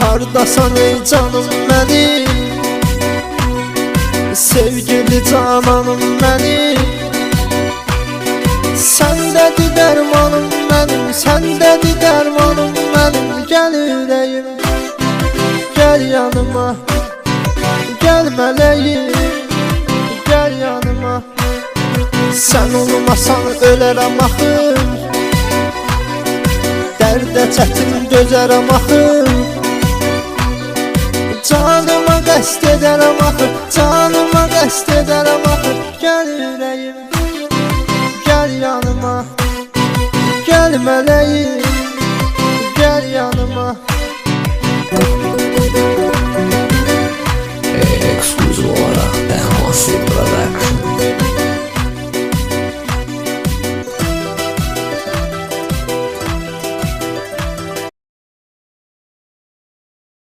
Hardasan ey canım benim, sevgili cananım benim. Sendedir dermanım benim, sendedir dermanım benim. Gel yüreğim, gel yanıma, gel meleğim, gel yanıma. Sen olmasan ölərəm axır, dərdə çətin dözərəm axır. Canıma qəsd edərəm axır, canıma qəsd edərəm axır. Gəl ürəyim, gəl yanıma, gəl mələyim, gəl yanıma. Exclusive olarak Dehmasi Production.